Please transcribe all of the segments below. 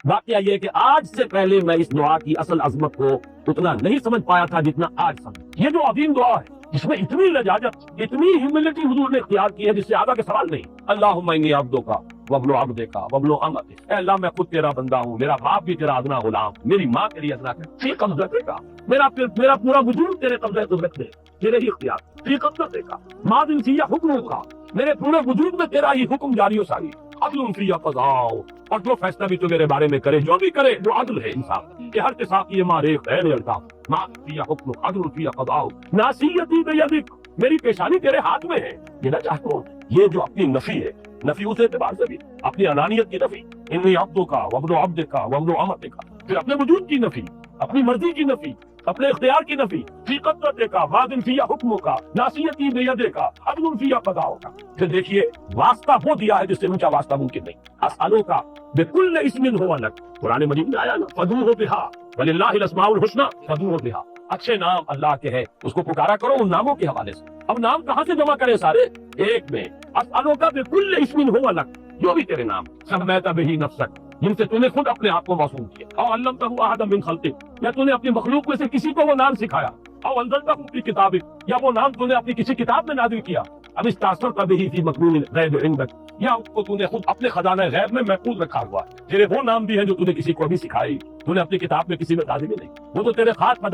واقعہ یہ کہ آج سے پہلے میں اس دعا کی اصل عظمت کو اتنا نہیں سمجھ پایا تھا جتنا آج سمجھ۔ یہ جو عظیم دعا ہے جس میں اتنی لجاجت، اتنی ہیوملٹی حضور نے اختیار کی ہے جس سے آگے کا سوال نہیں۔ اللہم انی عبدک وابن عبدک وابن امتک، اے اللہ میں خود تیرا بندہ ہوں، میرا باپ بھی تیرا ادنا غلام، میری ماں تیری ادنا ہے، فی قبضتک کا، میرا پورا وجود تیرے قبضہ قدرت میں، تیرے ہی اختیار، فی قبضتک کا، ماضٍ فی حکمک کا، میرے پورے وجود میں تیرا ہی حکم جاری و ساری، عدل فی قضاء، اور جو فیصلہ بھی تو میرے بارے میں کرے، جو بھی کرے وہ عدل ہے، انصاف کہ ہر کے ساتھ یہ ماریخ ہے الطاف، ما فی حکم عدل فی قضاء، ناصیتی بیدک، میری پیشانی تیرے ہاتھ میں ہے۔ یہ نہ چاہتا ہوں، یہ جو اپنی نفی ہے، نفی اس اعتبار سے بھی اپنی انانیت کی نفی، انی عبدک وابن عبدک وابن امتک، پھر اپنے وجود کی نفی، اپنی مرضی کی نفی، اپنے اختیار کی نفی، فی قدرتک ماضٍ فی حکمک ناصیتی بیدک عدل فی قضاءک۔ پھر دیکھیے واسطہ وہ دیا ہے جس سے اونچا واسطہ ممکن نہیں، اسألک بکل اسم هو لک، قرآن مجید میں آیا نا فادعوہ بہا وللہ الاسماء الحسنی فادعوہ بہا، اچھے نام اللہ کے ہیں اس کو پکارا کرو ان ناموں کے حوالے سے۔ اب نام کہاں سے جمع کریں سارے؟ ایک میں، اسألک بکل اسم هو لک، جو بھی تیرے نام سمیت بہ نفسک، جن سے تو نے خود اپنے آپ کو موسوم کیا، او علمتہ احدا من خلقک، یا تو نے اپنی مخلوق میں سے کسی کو وہ نام سکھایا، او انزلتہ فی کتابک، یا وہ نام تو نے اپنی کسی کتاب میں نازل کیا، اب استاثرت بہ فی مکنون الغیب عندک، یا اس کو تو نے خود اپنے خزانہ غیب میں محفوظ رکھا ہوا ہے۔ تیرے وہ نام بھی ہیں جو تو نے کسی کو بھی سکھائی، تو نے اپنی کتاب میں کسی میں نازل بھی نہیں، وہ تو تیرے خاص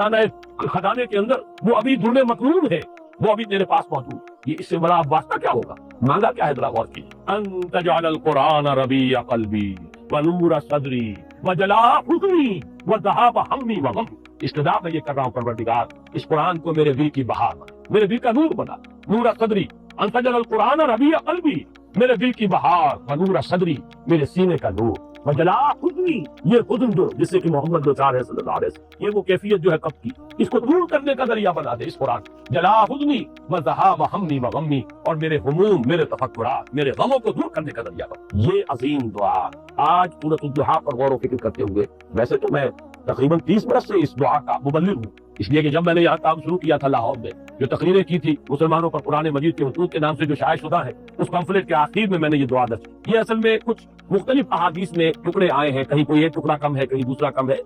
خزانے کے اندر وہ ابھی دھڑے مکنون ہے، وہ ابھی تیرے پاس موجود۔ یہ اس سے بڑا واسطہ کیا ہوگا؟ مانگا کیا ہے ذرا غور کیجیے، ان تجعل القرآن ربیع قلبی ونور صدری وجلاء حزنی وذہاب ہمی وغم، استدعا میں یہ کر رہا ہوں پروردگار اس قرآن کو میرے دل کی بہار بنا، میرے دل کا نور بنا، نور صدری، ان تجعل القرآن ربیع قلبی، میرے دل کی بہار، ونور صدری، میرے سینے کا نور، وجلاء حزنی، یہ حزن جو جس سے کہ محمد دو چار ہے صلی اللہ علیہ وسلم، یہ وہ کیفیت جو ہے کب کی، اس کو دور کرنے کا ذریعہ بنا دے اس قرآن، جلاء حزنی وذہاب ہمی وغمی، اور میرے ہموم، میرے تفکرات، میرے غموں کو دور کرنے کا ذریعہ بنا۔ یہ عظیم دعا آج سورۃ الضحیٰ پر غور و فکر کرتے ہوئے، ویسے تو میں تقریباً 30 برس سے اس دعا کا مبلغ ہوں، اس لیے کہ جب میں نے یہاں کام شروع کیا تھا لاہور میں، جو تقریریں کی تھی مسلمانوں پر قرآن مجید کے حقوق کے نام سے جو شائع شدہ ہے، اس پمفلٹ کے آخر میں نے یہ دعا درج کی۔ یہ اصل میں کچھ مختلف احادیث میں ٹکڑے آئے ہیں، کہیں کوئی ایک ٹکڑا کم ہے، کہیں دوسرا کم ہے،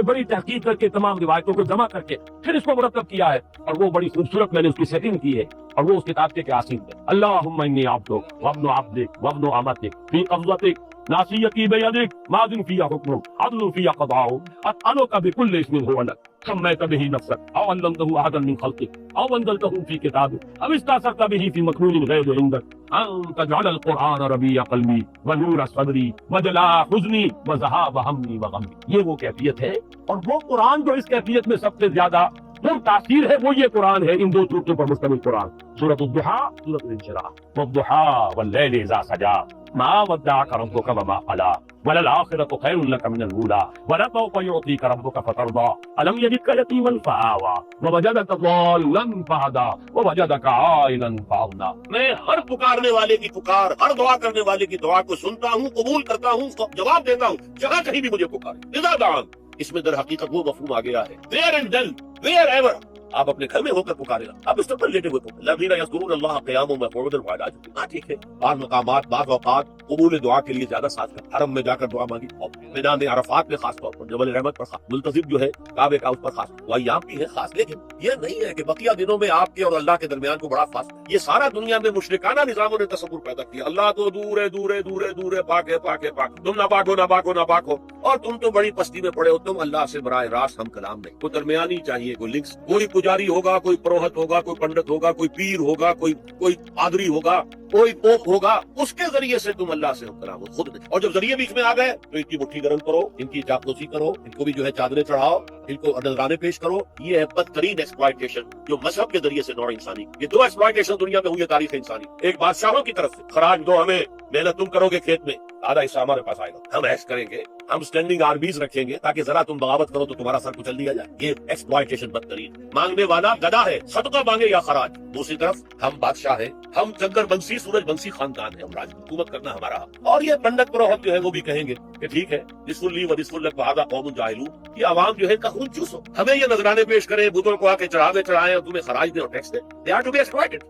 بڑی تحقیق کر کے تمام روایتوں کو جمع کر کے پھر اس کو مرتب کیا ہے، اور وہ بڑی خوبصورت میں نے اس کی سیٹنگ کی ہے، اور وہ اس کتاب کے آخر میں اللہم انی عبدک وابن عبدک وابن امتک فی قبضتک ناصیتی بیدک ماضٍ فی حکمک عدل فی قضاؤک، اسألک بکل اسم هو لک سمیت بہ نفسک او علمتہ احدا من خلقک او انزلتہ فی کتابک او استاثرت بہ فی مکنون الغیب عندک ان تجعل القرآن ربیع قلبی ونور صدری وجلاء حزنی وذہاب ہمی وغمی۔ یہ وہ کیفیت ہے، اور وہ قرآن جو اس کیفیت میں سب سے زیادہ پر تاثیر ہے وہ یہ قرآن ہے، ان دو صورتوں پر مشتمل قرآن، سورۃ الضحیٰ، سورۃ الانشراح، والضحیٰ واللیل اذا سجی ما ودعک ربک وما قلی وللآخرۃ خیر لک من الاولی ولسوف یعطیک ربک فترضی الم یجدک یتیما فآوی ووجدک ضالا فہدی ووجدک عائلا فاغنی۔ میں ہر پکارنے والے کی پکار، ہر دعا کرنے والے کی دعا کو سنتا ہوں، قبول کرتا ہوں، جواب دیتا ہوں، جگہ کہیں بھی مجھے پکارے۔ اذا دعان، اس میں در حقیقت وہ مفہوم آ گیا ہے where and then, wherever, آپ اپنے گھر میں ہو کر پکارے گا، آپ اس پر لیٹے ہوئے پکارے، الذین یذکرون اللہ قیاما وقعودا وعلی جنوبہم۔ ہاں ٹھیک ہے، بعض مقامات بعض اوقات قبول دعا کے لیے زیادہ ساتھ کر حرم میں جا کر دعا مانگی، اور میدان عرفات میں خاص طور پر جبل رحمت پر خاص، ملتزم جو ہے کعبے کا اس پر خاص، وہ ایام بھی ہے خاص، لیکن یہ نہیں ہے کہ بقیہ دنوں میں آپ کے اور اللہ کے درمیان کو بڑا فاصلہ۔ یہ سارا دنیا میں مشرکانہ نظاموں نے تصور پیدا کیا، اللہ تو دور ہے، دور ہے، دور ہے، دور ہے، پاک ہے، پاک ہے، پاک، تم نہ پاک ہو، نہ پاک ہو، نہ پاک ہو، اور تم تو بڑی پستی میں پڑے ہو، تم اللہ سے براہ راست ہم کلام نہیں۔ کوئی درمیانی چاہیے، کوئی لنکس، کوئی پجاری ہوگا، کوئی پروہت ہوگا، کوئی پنڈت ہوگا، کوئی پیر ہوگا، کوئی پادری ہوگا، کوئی پوپ ہوگا، اس کے ذریعے سے تم اللہ سے ہم کلام ہو، خود نہیں۔ اور جب ذریعے بیچ میں آ گئے تو ان کی مٹھی گرم کرو، ان کی چاپلوسی کرو، ان کو بھی جو ہے چادریں چڑھاؤ، ان کو نذرانے پیش کرو۔ یہ ہے بدترین ایکسپلائٹیشن جو مذہب کے ذریعے سے نوع انسانی۔ یہ دو ایکسپلائٹیشن دنیا میں ہوئی ہے تاریخ انسانی، ایک بادشاہوں کی طرف سے خراج دو ہمیں، محنت تم کرو گے کھیت میں، آدھا حصہ ہمارے پاس آئے گا، ہم ایش کریں گے، ہم اسٹینڈنگ آرمیز رکھیں گے تاکہ ذرا تم بغاوت کرو تو تمہارا سر کچل دیا جائے۔ یہ ایکسپلائٹیشن بدترین، مانگنے والا گدا ہے، صدقہ مانگے یا خراج۔ دوسری طرف ہم بادشاہ ہیں، ہم چندر بنسی سورج بنسی خاندان ہیں، ہم راج حکومت کرنا ہمارا حق۔ اور یہ پنڈت پروہت جو ہے وہ بھی کہیں گے کہ ٹھیک ہے، نصف لی و نصف لک وہذا قوم جاہلون، یہ عوام جو ہے کا خون چوسو، ہمیں یہ نذرانے پیش کریں، بتوں کو آ کے چڑھاوے چڑھائیں اور تمہیں خراج دیں اور ٹیکس دیں۔ They are to be exploited.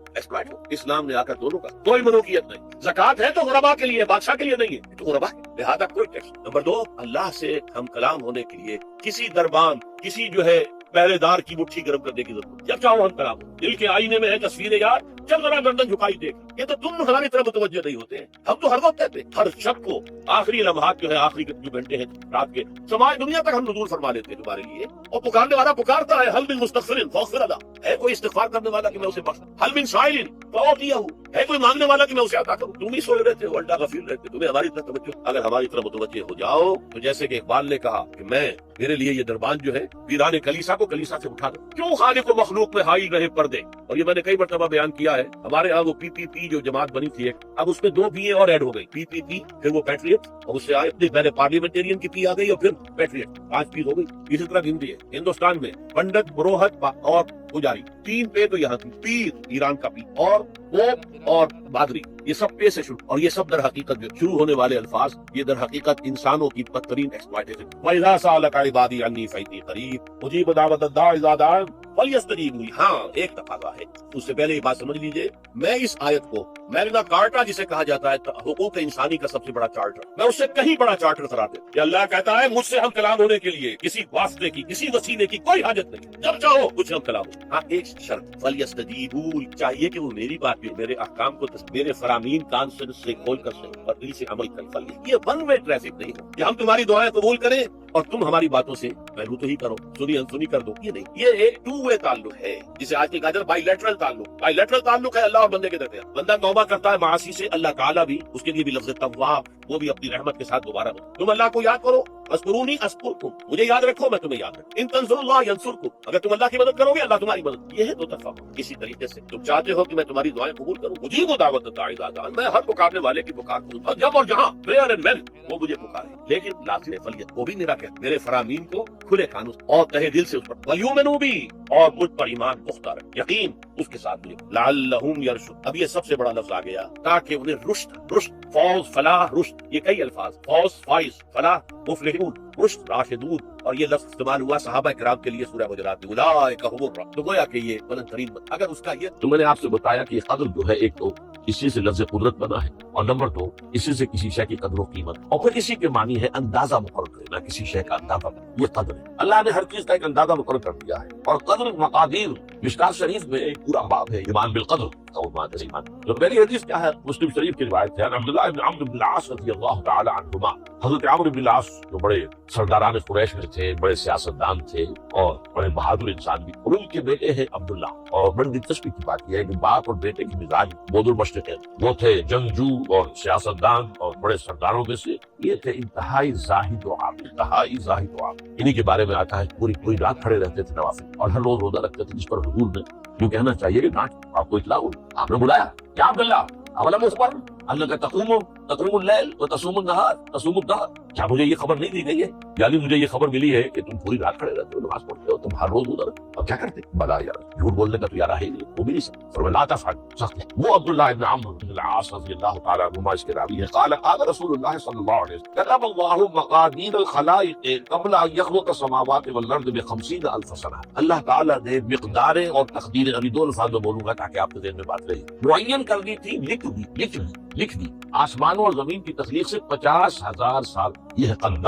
اسلام نے آ کر دونوں کا کوئی منوکیت نہیں۔ زکوٰۃ ہے تو غربا کے لیے، بادشاہ کے لیے نہیں ہے۔ ہے تو غربا ہے، لہذا کوئی ٹیکس۔ نمبر 2، اللہ سے ہم کلام ہونے کے لیے کسی دربان، کسی جو ہے پہرے دار کی مٹھی گرم کرنے کی ضرورت، جب چاہو ہم کلام ہو۔ دل کے آئینے میں ہے تصویر یار، جب ذرا گردن جھکائی دیکھ، یہ تو تم ہماری طرف متوجہ نہیں ہوتے ہیں۔ ہم تو ہر وقت کہتے ہیں، ہر شب کو آخری لمحات جو ہے، آخری جو گھنٹے ہیں رات کے، سماج دنیا تک ہم نزول فرما لیتے ہیں تمہارے لیے، اور پکارنے والا پکارتا ہے، حل من مستغفر فاغفر لہ، ہے کوئی استغفار کرنے والا کہ میں اسے بخشوں، حل من سائل فاعطیہ، ہے کوئی مانگنے والا کہ میں اسے عطا کروں۔ تم ہی سوئے رہتے ہو، اللہ غفیر رہتے، تمہیں ہماری طرف توجہ، اگر ہماری طرف متوجہ ہو جاؤ تو جیسے کہ اقبال نے کہا کہ میں، میرے لیے یہ دربان جو ہے ویران کلیسا کو کلیسا سے اٹھا دو، کیوں خالق و مخلوق میں حائل رہے پردے۔ اور یہ میں نے کئی مرتبہ بیان کیا ہے، ہمارے ہاں وہ پی پی پی جو جماعت بنی تھی ایک، اب اس میں 2 پی اور ایڈ ہو گئی، پی پی پی پھر وہ پیٹریٹ، اور اس سے آئے پہلے پارلیمنٹیرین کی پی آ گئی اور پھر پیٹریٹ، 5 پی ہو گئی۔ اسی طرح ہندی ہے، ہندوستان میں پنڈت، پروہت اور پجاری، 3 پے تو یہاں کی، پیر ایران کا پی، اور پوپ اور پادری، یہ سب پے سے شروع، اور یہ سب در حقیقت جو شروع ہونے والے الفاظ، یہ در حقیقت انسانوں کی بدترین ایکسپلائٹیشن۔ وَإِذَا سَأَلَكَ عِبَادِي عَنِّي فَإِنِّي قَرِيبٌ أُجِيبُ دَعْوَةَ الدَّاعِ إِذَا دَعَانِ فَلْيَسْتَجِيبُوا لِي۔ ہاں ایک تقاضا ہے، اس سے پہلے یہ بات سمجھ لیجئے، میں اس آیت کو میگنا کارٹا جسے کہا جاتا ہے حقوق انسانی کا سب سے بڑا چارٹر، میں اس سے کہیں بڑا چارٹر قرار دوں کہ اللہ کہتا ہے مجھ سے ہم کلام ہونے کے لیے کسی واسطے کی، کسی وسیلے کی کوئی حاجت نہیں، جب چاہو مجھ سے ہم کلام ہو۔ ہاں ایک شرط، فَلْيَسْتَجِيبُوا، چاہیے کہ وہ میری بات بھی، میرے احکام کو، میرے فرامین کان سے کھول کر سنیں اور دل سے عمل کریں۔ یہ ون وے ٹریفک نہیں ہے کہ ہم تمہاری دعائیں قبول کریں اور تم ہماری باتوں سے پہلو تو ہی کرو، سنی انسنی کر دو، یہ نہیں، یہ ایک 2 وے تعلق ہے، جسے آج کی کہا جاتا ہے بائی لیٹرل تعلق۔ بائی لیٹرل تعلق ہے اللہ اور بندے کے درمیان، بندہ توبہ کرتا ہے معاصی سے، اللہ تعالیٰ بھی اس کے لیے بھی لفظ تواب، وہ بھی اپنی رحمت کے ساتھ دوبارہ ہو۔ تم اللہ کو یاد کرو، اذکرونی اذکرکم، مجھے یاد رکھو میں تمہیں یاد رکھوں، ان تنصروا اللہ ینصرکم، اگر تم اللہ کی مدد کرو گے اللہ تمہاری مدد۔ یہ ہے 2 طرفہ۔ اسی طریقے سے تم چاہتے ہو کہ میں تمہاری دعائیں قبول کروں، اجیب دعوت الداعی اذا دعان، میں ہر پکارنے والے کی پکار کروں، اور جب اور جہاں prayer and when وہ مجھے پکارے، لیکن لازم فلیت، وہ بھی میرا کہ میرے فرامین کو کھلے کانوں اور تہہ دل سے اس پر، ولیؤمنوا بی، اور مجھ پر ایمان پختہ رکھ، یقین اس کے ساتھ مجھے، لعلہم یرشد، اب یہ سب سے بڑا لفظ آ گیا، تاکہ انہیں رشد، فوز، فلاح، رشد، یہ کئی الفاظ، فوز، فائز، فلاح، مفلحون، رشد، راشدون، اور یہ لفظ استعمال ہوا صحابہ کرام کے لیے سورہ حجرات میں، اولئک هم الراشدون، تو گویا کہ یہ بلند ترین بات۔ اگر اس کا یہ، تو میں نے آپ سے بتایا کہ قدر جو ہے ایک تو اسی سے لفظ قدرت بنا ہے، اور نمبر 2 اسی سے کسی شے کی قدر و قیمت، اور پھر اسی کے معنی ہے اندازہ مقرر کرنا، کسی شے کا اندازہ، یہ قدر ہے۔ اللہ نے ہر چیز کا ایک اندازہ مقرر کر دیا ہے، اور قدر مقادیر مشکات شریف میں ایک پورا باب ہے، ایمان بالقدر، ایمان۔ تو پہلی حدیث کیا ہے؟ مسلم شریف کی روایت ہے، عبداللہ بن عمرو بن العاص رضی اللہ تعالی عنہما، حضرت عمرو بن العاص جو بڑے سرداران قریش میں تھے، بڑے سیاستدان تھے اور بڑے بہادر انسان بھی، اور ان کے بیٹے ہیں عبداللہ، اور بڑی دلچسپی کی بات یہ ہے کہ باپ اور بیٹے کی مزاج بعد المشرق ہے، وہ تھے جنگجو اور سیاستدان اور بڑے سرداروں میں سے، یہ تھے انتہائی زاہد و عابد، انتہائی زاہد و عابد۔ انہی کے بارے میں آتا ہے پوری رات کھڑے رہتے تھے نوافل، اور ہر روز روزہ رکھتے تھے، جس پر حضور نے یوں کہنا چاہیے کہ آپ کو اطلاع ہوئی، آپ نے بلایا، کیا عبداللہ اولم اخبر انک تقوم اللیل وتصوم النہار تصوم الدہر، کیا مجھے یہ خبر نہیں دی گئی ہے؟ یعنی مجھے یہ خبر ملی ہے کہ تم پوری رات کھڑے رہتے ہو، نماز پڑھتے ہو، تم ہر روز ادھر، اب کیا کرتے؟ بلا یار، جھوٹ بولنے کا تو یار ہے ہی نہیں، وہ بھی نہیں سکتا، فرمایا لا تفعل، سخت ہے۔ وہ عبداللہ ابن عمرو بن العاص رضی اللہ تعالیٰ عنہما اس کے راوی ہے، قال رسول اللہ صلی اللہ علیہ وسلم كتب اللہ مقادیر الخلائق قبل ان يخلق السماوات والارض ب50,000 سنہ، اللہ تعالیٰ نے مقداریں اور تقدیریں، ابھی 2 الفاظ میں بولوں گا تاکہ آپ کے ذہن میں بات رہے، معین کر دی تھی، لکھ دی، آسمانوں اور زمین کی تخلیق سے 50,000 سال، یہ ہے قدر،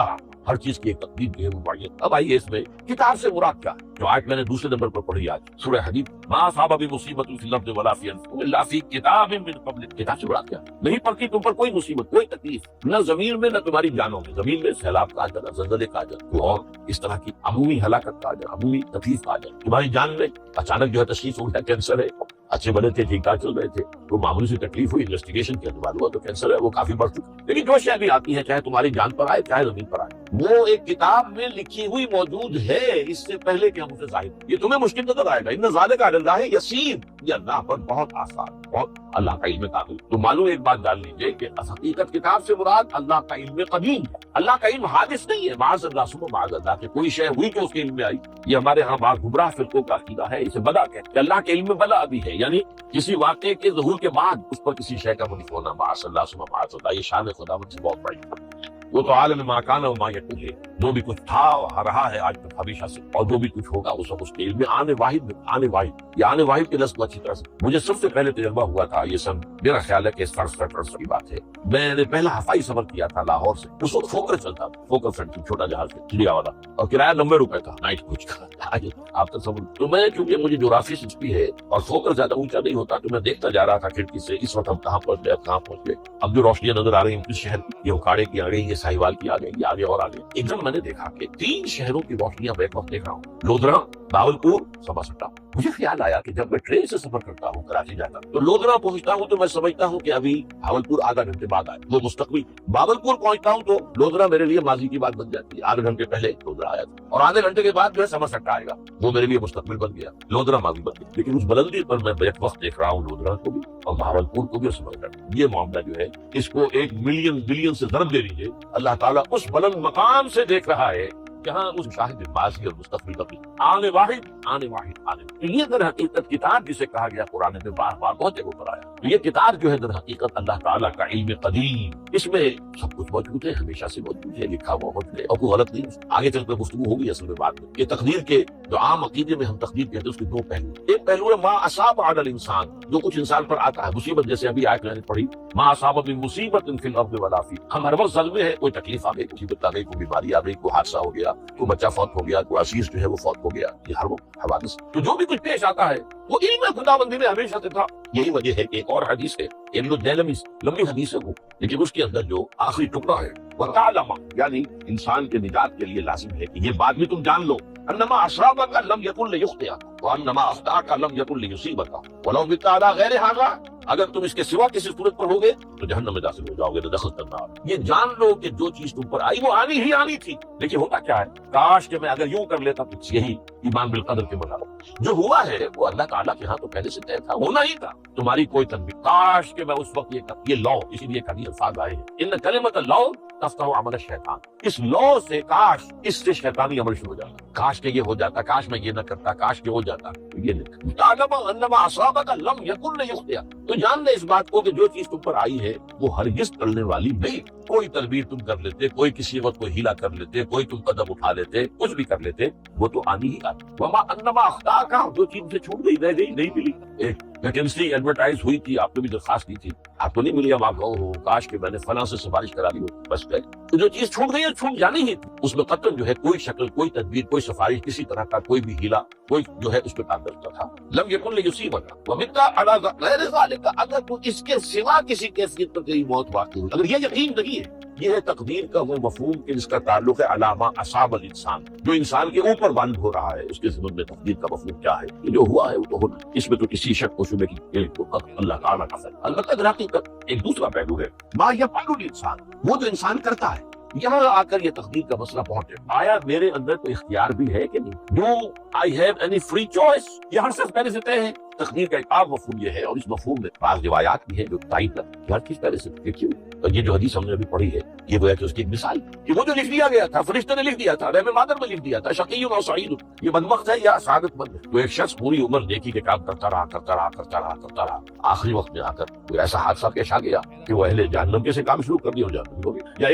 ہر چیز کی ایک تقدیر جو ہے وہ معین۔ اب آئیے اس میں کتاب سے مراد کیا ہے، جو آج میں نے دوسرے نمبر پر پڑھی، آج سورہ حدید، ما اصاب بمصیبۃ فی الارض ولا فی انفسکم الا فی کتاب من قبل، کتاب سے مراد کیا ہے؟ نہیں پڑتی تم پر کوئی مصیبت، کوئی تکلیف، نہ زمین میں نہ تمہاری جانوں میں، زمین میں سیلاب کا آ جانا، زلزلے کا آ جانا، اور اس طرح کی عمومی ہلاکت کا آ جانا، عمومی تکلیف کا آ جانا، تمہاری جان میں اچانک جو ہے تشخیص ہو گیا کینسر ہے، اچھے بنے تھے، ٹھیک ٹھاک چل رہے تھے، تو معمولی سی تکلیف ہوئی، انویسٹیگیشن کے اعتبار ہوا تو کینسر ہے، وہ کافی بڑھ چکا، لیکن جو شے بھی آتی ہے چاہے تمہاری جان پر آئے چاہے زمین پر آئے، وہ ایک کتاب میں لکھی ہوئی موجود ہے، اس سے پہلے کہ ہم اسے ظاہر، یہ تمہیں مشکل نظر آئے گا، ان ذالک علی اللہ یسیر، یہ اللہ پر بہت آسان، بہت اللہ کا علم کامل۔ تو معلوم ایک بات جان لیجیے کہ حقیقت کتاب سے مراد اللہ کا علم قدیم ہے، اللہ کا علم حادث نہیں ہے، معاذ اللہ ثم معاذ اللہ، کہ کوئی شے ہوئی تو اس کے علم میں آئی، یہ ہمارے ہاں بعض گمراہ فرقوں کا عقیدہ ہے، اسے بدا کہتے ہیں، اللہ کے علم میں بدا بھی ہے، یعنی کسی واقعے کے ظہور کے بعد اس پر کسی شے کا منی ہونا، معاذ اللہ ثم معاذ اللہ، یہ شان خداوند سے بہت بڑی ہے۔ وہ تو عالم ما کان و ما یکون ہے، جو بھی کچھ تھا رہا ہے آج تک ہمیشہ سے، اور جو بھی کچھ ہوگا وہ سب اس کے علم میں۔ آنے واحد یہ آنے واحد کے لفظ کو اچھی طرح سے مجھے سب سے پہلے تجربہ ہوا تھا، یہ سب میرا خیال ہے کہ 67 کی بات ہے، میں نے پہلا ہفائی سفر کیا تھا لاہور سے، اس وقت فوکر چلتا تھا، فوکر فرنٹ چھوٹا جہاز چڑیا والا، اور کرایہ 90 روپے تھا نائٹ کوچ کا۔ آپ تک سمجھ، تو میں چونکہ مجھے جغرافی دلچسپی ہے اور فوکر زیادہ اونچا نہیں ہوتا، تو میں دیکھتا جا رہا تھا کھڑکی سے، اس وقت ہم کہاں پہنچ گئے، کہاں پہنچ گئے، اب جو روشنیاں نظر آ رہی ہیں کس شہر کی، یہ اکاڑے کی آ گئی، یہ ساہیوال کی آ گئی، یہ آگے اور آگے۔ ایک دم میں نے دیکھا کہ 3 شہروں کی روشنیاں میں ایک وقت دیکھ رہا ہوں، لودھرا، باولپور، سبا سٹا۔ مجھے خیال آیا کہ جب میں ٹرین سے سفر کرتا ہوں کراچی جاتا ہوں تو لودھرا پہنچتا ہوں تو میں سمجھتا ہوں کہ ابھی بھاولپور آدھا گھنٹے بعد آئے، وہ مستقبل۔ باولپور پہنچتا ہوں تو لودھرا میرے لیے ماضی کی بات بن جاتی ہے، آدھے گھنٹے پہلے لودھرا آیا تھا، اور آدھے گھنٹے کے بعد جو ہے سبا سٹا آئے گا، وہ میرے لیے مستقبل بن گیا، لودھرا ماضی بن گیا۔ لیکن اس بلندی پر میں بیک وقت دیکھ رہا ہوں لودھرا کو بھی اور بھاولپور کو بھی سمجھ رہا ہوں۔ یہ معاملہ جو ہے اس کو 1 ملین بلین سے ضرب دے لیجیے، اللہ تعالیٰ اس بلند مقام سے دیکھ رہا ہے جہاں اس شاہد ماضی اور مستقبل کا بھی آنے واحد تو یہ در حقیقت کتاب جسے کہا گیا قرآن میں بار بار بہت جگہ پر آیا، تو یہ کتاب جو ہے در حقیقت اللہ تعالیٰ کا علم قدیم، اس میں سب کچھ موجود ہے، ہمیشہ سے موجود ہے، لکھا ہوا موجود ہے، اور کوئی غلط نہیں۔ آگے چل کر گفتگو ہوگی اصل میں بات میں کہ تقدیر کے جو عام عقیدے میں ہم تقدیر کہتے ہیں اس کے 2 پہلو، ایک پہلو ہے ما اصاب علی الانسان، جو کچھ انسان پر آتا ہے مصیبت، جیسے ابھی آیت میں نے پڑھی ما اصاب من مصیبت فی الارض ولا فی، ہم ہر وقت ظلم ہے، کوئی تکلیف آ گئی، کوئی مصیبت آ گئی، کوئی بیماری آ گئی، کوئی حادثہ ہو گیا، کوئی بچہ فوت ہو گیا، کوئی عزیز جو ہے وہ فوت ہو گیا، یہ ہر وقت حوادث، تو جو بھی کچھ پیش آتا ہے وہ علم خداوندی میں ہمیشہ سے تھا۔ یہی وجہ ہے کہ ایک اور حدیث ہے، ابن الجیلمی، لمبی حدیث ہے وہ، لیکن اس کے اندر جو آخری ٹکڑا ہے وَتَعْلَمَ، یعنی انسان کے نجات کے لیے لازم ہے کہ یہ بات بھی تم جان لو، انما اصابک لم یکن لیخطئک وانما اخطاک لم یکن لیصیبک ولو مت علی غیر ھذا، اگر تم اس کے سوا کسی صورت پر ہوگے تو جہنم میں داخل ہو جاؤ گے، دخل کرنا۔ یہ جان لو کہ جو چیز تم پر آئی وہ آنی ہی آنی تھی، لیکن ہوتا کیا ہے، کاش کہ میں اگر یوں کر لیتا تو یہی ایمان بالقدر کے بنا جو ہوا ہے وہ اللہ تعالیٰ کے ہاں تو پہلے سے طے تھا، ہونا ہی تھا، تمہاری کوئی تنبیہ، کاش کہ میں اس وقت یہ لو، اسی لیے کبھی الفاظ آئے ہیں ان کلمۃ لو تفتح عمل الشیطان، اس لو سے کاش، اس سے شیطانی عمل شروع ہو جاتا، کاش کہ یہ ہو جاتا، کاش میں یہ نہ کرتا، کاش کہ ہو جاتا، یہ نہیں۔ تعلم انما اصابک لم یکن لیخطئک، تو جان لے اس بات کو کہ جو چیز تم پر آئی ہے وہ ہرگز ٹلنے والی نہیں، کوئی تدبیر تم کر لیتے، کوئی کسی وقت کوئی ہیلا کر لیتے، کوئی تم قدم اٹھا لیتے، کچھ بھی کر لیتے، وہ تو آنی ہی آتی۔ وما انما اخطاک، جو چیز سے چھوٹ گئی، رہ گئی، نہیں ملی، ایک ویکینسی ایڈورٹائز ہوئی تھی، آپ نے بھی درخواست کی تھی، آپ کو نہیں ملی، اب آپ کہو کاش کہ میں نے فلاں سے سفارش کرا لی ہو، بس گئے، تو جو چیز چھوٹ گئی ہے چھوٹ جانی ہی تھی، اس میں قطعاً جو ہے کوئی شکل، کوئی تدبیر، کوئی سفارش، کسی طرح کا کوئی بھی ہیلا، کوئی جو ہے اس پہ کام کرتا تھا۔ لم یکن لیصیبک ومت علی غیر ذلک، اگر تو اس کے سوا کسی کیفیت پر تیری موت واقع ہوئی، اگر یہ یقین نہیں ہے، یہ ہے تقدیر کا وہ مفہوم کہ جس کا تعلق ہے علامہ اصاب الانسان، جو انسان کے اوپر بند ہو رہا ہے، اس کے ضمن میں تقدیر کا مفہوم کیا ہے، یہ جو ہوا ہے وہ تو ہونا، اس میں تو کسی شک و شبہ کی اللہ تعالیٰ کا فضل۔ البتہ در حقیقت ایک دوسرا پہلو ہے ما یفعل الانسان، وہ جو انسان کرتا ہے، یہاں آ کر یہ تقدیر کا مسئلہ پہنچے، آیا میرے اندر کوئی اختیار بھی ہے کہ نہیں، do I have any free choice, یہ ہر شخص پہلے سے طے ہے۔ تقدیر کا ایک عام مفہوم یہ ہے، اور اس مفہوم میں بعض روایات بھی ہیں جو تائید کرتی ہیں، ہر چیز پہلے سے دیکھیے، اور یہ جو حدیث ہم نے ابھی پڑھی ہے یہ وہ ہے کہ اس کی ایک مثال کہ وہ جو لکھ دیا گیا تھا، فرشتے نے لکھ دیا تھا، رحم مادر میں لکھ دیا تھا، شقی و سعید، یہ بدبخت ہے یا سعادت مند ہے، تو ایک شخص پوری عمر نیکی کے کام کرتا رہا، آخری وقت میں آ کر کوئی ایسا حادثہ پیش آ گیا کہ وہ اہل جہنم کے سے کام شروع کر دیا ہو جاتا ہے، یا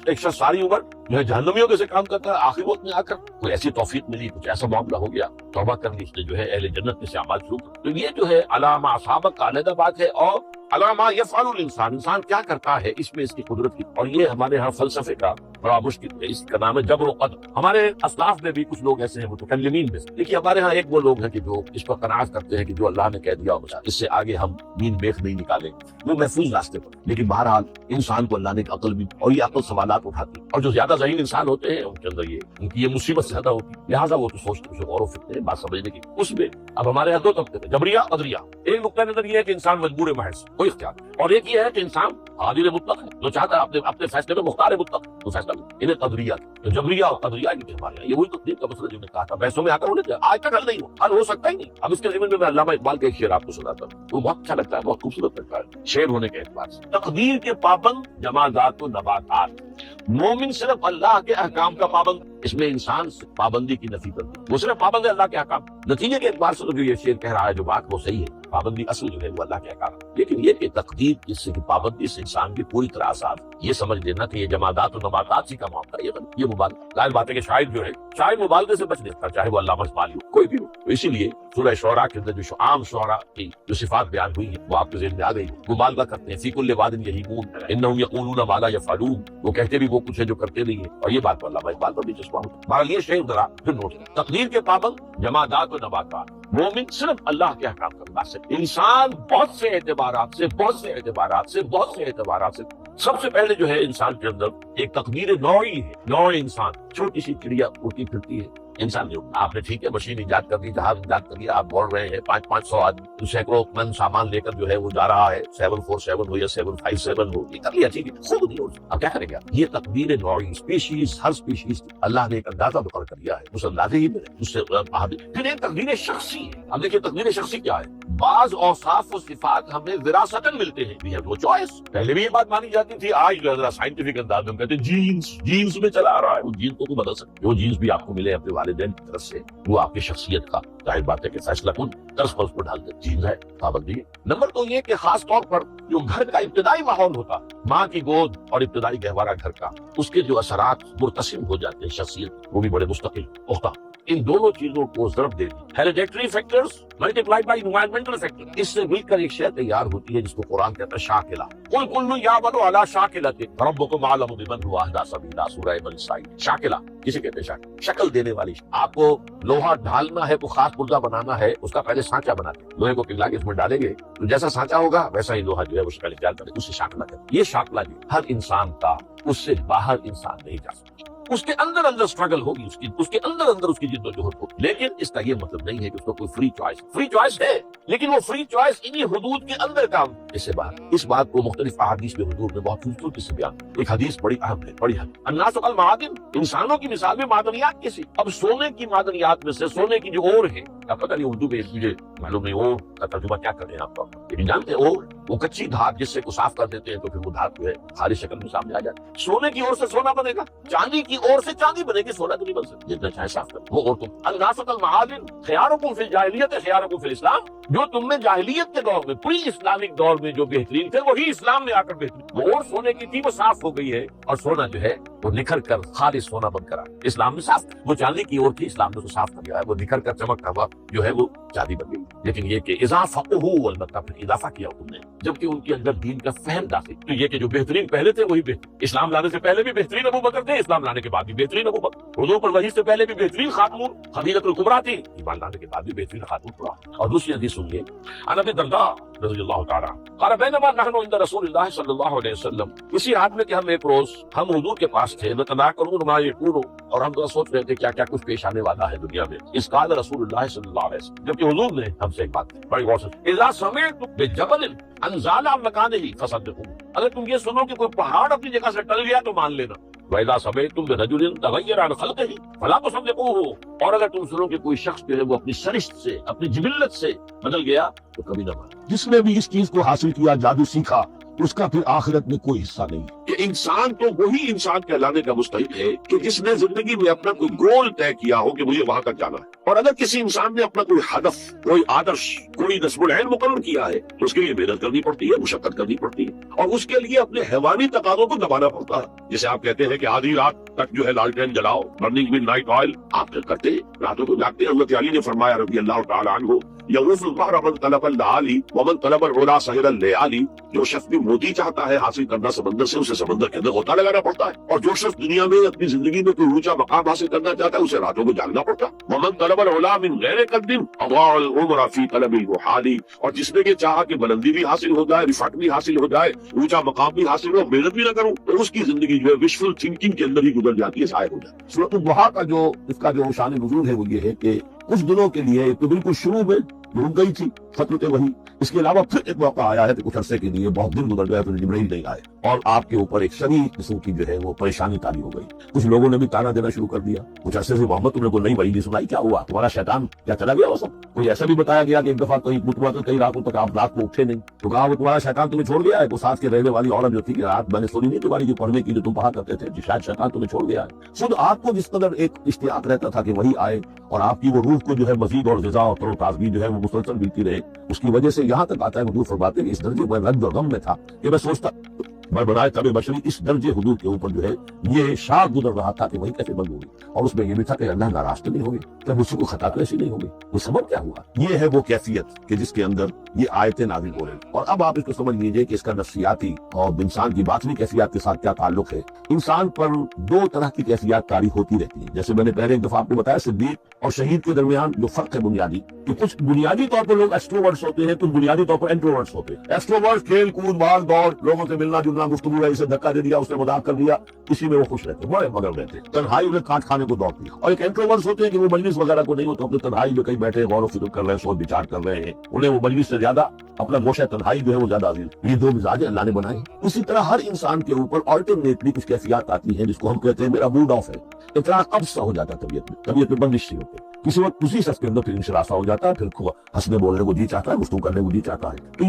ایک شخص ساری عمر جو ہے جہنمیوں کے سے کام کرتا ہے، آخری وقت میں آ کر کوئی ایسی توفیق ملی، کچھ ایسا معاملہ ہو گیا، توبہ کر لی، اس نے جو ہے اہل جنت کے سے اعمال شروع کر، تو یہ جو ہے علامہ اصابک کا علیحدہ بات ہے، اور علامہ یفعل الانسان، انسان کیا کرتا ہے، اس میں اس کی قدرت کی، اور یہ ہمارے ہاں فلسفے کا بڑا مشکل ہے، اس کا نام ہے جبر و قدر۔ ہمارے اسلاف میں بھی کچھ لوگ ایسے ہیں متکلمین میں، دیکھیے ہمارے ہاں ایک وہ لوگ ہیں کہ جو اس پر قناعت کرتے ہیں کہ جو اللہ نے کہہ دیا ہوگا، اس سے آگے ہم مین بیخ نہیں نکالیں گے، وہ محفوظ راستے پر، لیکن بہرحال انسان کو اللہ نے ایک عقل بھی، اور یہ عقل سوالات اٹھاتی، اور جو زیادہ ذہین انسان ہوتے ہیں ان کے اندر ان کی یہ مصیبت زیادہ ہوتی ہے، لہٰذا وہ تو سوچتے ہیں، غور و فکر بات سمجھنے کی، اس میں اب ہمارے یہاں 2 طبقے ہیں، جبریہ قدریہ۔ ایک نقطہ نظر یہ ہے کہ انسان مجبور محض، کوئی اختیار، اور ایک یہ ہے کہ انسان قادر مطلق ہے، جو چاہتا ہے اپنے فیصلے میں مختار مطلق ہے، تو فیصلہ انہیں قدریہ، تو جبریہ اور قدریہ کی ہمارے یہاں یہ وہی تقدیر کا مسئلہ جو میں کہا تھا، بحثوں میں آ کر انہیں آج تک حل نہیں ہوا، حل ہو سکتا ہی نہیں۔ اب اس کے ذمن میں علامہ اقبال کا ایک شعر آپ کو سناتا ہوں، وہ بہت اچھا لگتا ہے، بہت خوبصورت لگتا ہے شعر ہونے کے اعتبار سے۔ تقدیر کے پابند جمادات و نباتات، مومن صرف اللہ کے احکام کا پابند، اس میں انسان پابندی کی نفی کرتی، وہ صرف پابند ہے اللہ کے احکام، نتیجے کے اعتبار سے تو جو یہ شعر کہہ رہا ہے جو بات وہ صحیح ہے، پابندی اصل جو ہے وہ اللہ کے احکام، لیکن یہ کہ تقدیر کی پابندی سے انسان کی پوری طرح آزاد، یہ سمجھ لینا کہ یہ جمادات و نباتات ہی کا معاملہ ہے، یہ مبالغہ، ظاہر بات ہے کہ شاعر جو ہے شاعر مبالغے سے بچ نہیں سکتا، چاہے وہ علامہ اقبال ہو کوئی بھی ہو۔ تو اسی لیے سورہ شعراء کے اندر جو عام شعراء کی جو صفات بیان ہوئی ہیں وہ آپ کے ذہن میں آ گئی، مبالغہ کرتے ہیں، فی کل واد یہیمون، انہم یقولون ما لا یفعلون، وہ کہتے بھی وہ کچھ ہے جو کرتے نہیں ہیں، اور یہ بات علامہ اقبال پر بھی چسپاں ہوتا ہے۔ بہرحال یہ شے ذرا پھر نوٹ کریں، تقدیر کے پابند جمادات و نباتات، مومن صرف اللہ کے احکام کا بات سے، انسان بہت سے اعتبارات سے سب سے پہلے جو ہے انسان کے اندر ایک تقدیر نوعی ہے، نوع انسان، چھوٹی سی چڑیا اڑتی پھرتی ہے، انسان جو آپ نے ٹھیک ہے مشین ایجاد کر دی، جہاز ایجاد کر دیا، آپ بول رہے ہیں 500 آدمی سینکڑوں من سامان لے کر جو ہے وہ جا رہا ہے، 747 ہو یا 757 ہو، یہ کر لیا ٹھیک ہے، خود نہیں ہو سکتا، اب کیا کریں گے؟ یہ تقدیر نوعی، اسپیشیز، ہر اسپیشیز اللہ نے ایک اندازہ مقرر کر دیا ہے، اس اندازے ہی میں اس سے پھر ایک تقدیر شخصی ہے۔ اب دیکھیے تقدیر شخصی کیا ہے؟ بعض اوصاف و صفات ہمیں وراثتاً ملتے ہیں، we have no choice۔ پہلے بھی یہ بات مانی جاتی تھی، آج جو ہے سائنٹیفک انداز میں کہتے ہیں جینز میں چلا آ رہا ہے، وہ جینز کو بدل سکتے، وہ جینز بھی آپ کو ملے اپنے والدین کی طرف سے، وہ آپ کی شخصیت کا ظاہر بات ہے کہ فیصلہ کن طرز پر اس کو ڈال دے، جینز ہے، پابندی ہے۔ نمبر 2 یہ کہ خاص طور پر جو گھر کا ابتدائی ماحول ہوتا، ماں کی گود اور ابتدائی گہوارہ گھر کا، اس کے جو اثرات مرتسم ہو جاتے ہیں شخصیت، وہ بھی بڑے مستقل پختہ، ان دونوں چیزوں کو ضرب دے دی، hereditary factors multiplied by environmental factor, اس سے مل کر ایک شے تیار ہوتی ہے جس کو قرآن کہتا ہے شاکلہ، قل کل یعمل علی شاکلۃ ربکم اعلم بمن هو اہدی سبیلا، سورہ بنی اسرائیل۔ شاکلہ کسے کہتے ہیں؟ شکل دینے والی، آپ کو لوہا ڈھالنا ہے، کو خاص پرزہ بنانا ہے، اس کا پہلے سانچہ بناتے ہیں، لوہے کو پگھلا کے اس میں ڈالیں گے تو جیسا سانچہ ہوگا ویسا ہی لوہا جو ہے وہ شکل اختیار کرے، اسے شاکلہ کہتے ہیں۔ یہ شاکلہ جو ہر انسان کا، اس سے باہر انسان نہیں جا سکتا، اس کے اندر اسٹرگل ہوگی، اس کے اندر اس کی جد و جہد ہوگی، لیکن اس کا یہ مطلب نہیں ہے کہ اس کو کوئی فری چوائس ہے، لیکن وہ فری چوائس انہی حدود کے اندر کام، اس سے باہر۔ اس بات کو مختلف احادیث میں حضور نے بہت خوبصورتی سے بیان، ایک حدیث بڑی اہم ہے، بڑی اہم، الناس کالمعادن، انسانوں کی مثال میں معدنیات کیسی؟ اب سونے کی معدنیات میں سے سونے کی جو اور ہے، کیا پتہ نہیں اردو میں مجھے معلوم نہیں اور کا ترجمہ کیا کریں آپ کو، لیکن جانتے ہیں اور وہ کچی دھات جس سے کو صاف کر دیتے ہیں تو پھر وہ دھات جو ہے خالص شکل میں سامنے آ جاتی ہے۔ سونے کی اور سے سونا بنے گا، چاندی کی اور سے چاندی بنے گی، سونا تو نہیں بن سکتا جتنا چاہے صاف کر وہ اور تم۔ الناس کالمعادن خیارکم فی الجاہلیت خیارکم فی الاسلام، جو تم میں جاہلیت کے دور میں، پری اسلامک دور میں جو بہترین تھے وہی اسلام میں آ کر بہترین، وہ اور سونے کی تھی وہ صاف ہو گئی ہے، اور سونا جو ہے وہ نکھر کر خالص سونا بن کر آ اسلام میں صاف، وہ چاندی کی اور تھی، اسلام نے تو صاف کر دیا ہے، وہ نکھر کر چمکتا ہوا جو ہے وہ چاندی بن گئی۔ لیکن یہ کہ اضافہ البتہ پھر اضافہ کیا تم نے، جبکہ ان کے اندر دین کا فہم داخل، تو یہ کہ جو بہترین پہلے تھے وہی بہترین، اسلام لانے سے پہلے بھی بہترین ابو بکر تھے، اسلام لانے کے بعد بھی بہترین ابو بکر، حضور پر وحی سے پہلے بھی بہترین خاتون خدیجہ الکبریٰ تھی، ایمان لانے کے بعد بھی بہترین خاتون تھا۔ اور دوسری حدیث سنیے، عن ابی الدرداء رضی اللہ تعالیٰ قال بینما نحن عند رسول اللہ صلی اللہ علیہ وسلم، اسی حال میں کہ ہم ایک روز ہم حضور کے پاس تھے، نتناقض ما یکون، اور ہم تو سوچ رہے تھے کیا کیا کچھ پیش آنے والا ہے دنیا میں، اس قال رسول اللہ صلی اللہ علیہ وسلم، جبکہ حضور نے ہم سے ایک بات کی، بڑی غور سے، اذا سمعتم بجبل انزال عن مکانہ فصدقوه، اگر تم یہ سنو کہ کوئی پہاڑ اپنی جگہ سے ٹل گیا تو مان لینا، وَإِذَا سَمِعْتُم بِرَجُلٍ تَغَيَّرَ عَنْ خَلْقِهِ فَلَا تُصَدِّقُوهُ، اور اگر تم سنو کہ کوئی شخص جو ہے وہ اپنی سرشت سے، اپنی جبلت سے بدل گیا تو کبھی نہ مانا۔ جس نے بھی اس چیز کو حاصل کیا، جادو سیکھا، اس کا پھر آخرت میں کوئی حصہ نہیں۔ کہ انسان تو وہی انسان کہلانے کا مستحق ہے کہ جس نے زندگی میں اپنا کوئی گول طے کیا ہو کہ مجھے وہاں تک جانا ہے، اور اگر کسی انسان نے اپنا کوئی ہدف، کوئی آدرش، کوئی نصب العین مقرر کیا ہے تو اس کے لیے محنت کرنی پڑتی ہے، مشقت کرنی پڑتی ہے، اور اس کے لیے اپنے حیوانی تقاضوں کو دبانا پڑتا ہے۔ جیسے آپ کہتے ہیں کہ آدھی رات تک جو ہے لالٹین جلاؤ، برننگ ود نائٹ آئل، آپ پھر کرتے ہیں، راتوں کو جاگتے ہیں۔ حضرت علی نے فرمایا رضی اللہ تعالیٰ عنہ، یغوث البحر من طلب اللآلی ومن طلب العلا سحر اللیالی، جو شخص بھی موتی چاہتا ہے حاصل کرنا سمندر سے، اسے سمندر کے اندر غوطہ لگانا پڑتا ہے، اور جو شخص دنیا میں اپنی زندگی میں کوئی اونچا مقام حاصل کرنا چاہتا ہے اسے راتوں کو جاگنا پڑتا ہے۔ ومن طلب العلا من غیر قد اضاع العمر فی طلب المحال، اور جس نے یہ چاہا کہ بلندی بھی حاصل ہو جائے، رفعت بھی حاصل ہو جائے، اونچا مقام بھی حاصل ہو، محنت بھی نہ کروں، تو اس کی زندگی جو ہے وشفل تھنکنگ کے اندر ہی گزر جاتی ہے، ضائع ہو جاتی ہے۔ سورۃ الضحیٰ کا جو اس کا جو شان نزول ہے وہ یہ ہے کہ کچھ دنوں کے لیے تو بالکل شروع میں رک گئی تھی فترت وحی، اس کے علاوہ پھر ایک موقع آیا ہے کہ کچھ عرصے کے لیے بہت دن گزر گئے، پھر جبرائیل نہیں آئے، اور آپ کے اوپر ایک شدید قسم کی جو ہے وہ پریشانی تاری ہو گئی۔ کچھ لوگوں نے بھی تانا دینا شروع کر دیا، کچھ عرصے سے محمد تم نے کوئی نئی وحی نہیں سنائی، کیا ہوا تمہارا شیطان کیا چلا گیا؟ وہ سب کوئی ایسا بھی بتایا گیا کہ ایک دفعہ کہیں مطمئن تو کئی راتوں تک آپ رات کو اٹھے نہیں، تو کہا وہ تمہارا شیطان تمہیں چھوڑ گیا ہے؟ وہ ساتھ کے رہنے والی عورت جو تھی کہ رات میں نے سنی نہیں تمہاری جو پڑھنے کی جو تم پڑھا کرتے تھے، شاید شیطان تمہیں چھوڑ گیا ہے۔ خود آپ کو جس قدر ایک اشتیاق رہتا تھا کہ وہی آئے اور آپ کی وہ روح کو جو ہے مزید اور غذا اور تازگی جو ہے وہ مسلسل ملتی رہے، اس کی وجہ سے یہاں تک آتا ہے حضور فرماتے ہیں کہ اس درجے میں رنج اور غم میں تھا کہ میں سوچتا میں بنائے طب بشری اس درجے حضور کے اوپر جو ہے یہ شاخ گزر رہا تھا کہ وہی کیسے بند ہوگی، اور اس میں یہ بھی تھا کہ اللہ ناراض تو نہیں ہوگی، کہ مجھ سے کوئی خطا تو ایسی نہیں ہوگی، وہ سبب کیا ہوا؟ یہ ہے وہ کیفیت کہ جس کے اندر یہ آیتیں نازل ہو رہی۔ اور اب آپ اس کو سمجھ لیجئے کہ اس کا نفسیاتی اور انسان کی باطنی کیفیات کے ساتھ کیا تعلق ہے۔ انسان پر دو طرح کی کیفیات طاری ہوتی رہتی ہیں، جیسے میں نے پہلے ایک دفعہ آپ کو بتایا صدیق اور شہید کے درمیان جو فرق ہے بنیادی، کہ کچھ بنیادی طور پر لوگ ایکسٹروورٹس ہوتے ہیں، کچھ بنیادی طور پر انٹروورٹس ہوتے ہیں۔ ایکسٹروورٹس کھیل کود بھاگ دوڑ، لوگوں سے ملنا جلنا، گفتگو ہے، اسے دھکا دے دیا، اسے مذاق کر دیا، اسی میں وہ خوش رہتے، بڑے مگر رہتے، تنہائی میں کانٹ کھانے کو دوڑتی۔ اور ایک انٹروورٹس ہوتے ہیں کہ وہ مجلس وغیرہ کو نہیں ہوتا، اپنے تنہائی میں کہیں بیٹھے غور و فکر کر رہے ہیں، سوچ بچار کر رہے ہیں، انہیں وہ مجلس سے زیادہ اپنا گوشہ تنہائی جو ہے وہ زیادہ عزیز۔ یہ دو مزاج اللہ نے بنائے۔ اسی طرح ہر انسان کے اوپر آلٹرنیٹلی کچھ کیفیات آتی ہیں جس کو ہم کہتے ہیں میرا موڈ آف ہے، اتنا قبض سا ہو جاتا ہے طبیعت میں بندش سی ہوتی ہے، کسی وقت اسی شخص کے اندر پھر انشراح سا ہو جاتا ہے، پھر ہنسنے بولنے کو جی چاہتا ہے، گفتگو کرنے کو جی چاہتا ہے۔ تو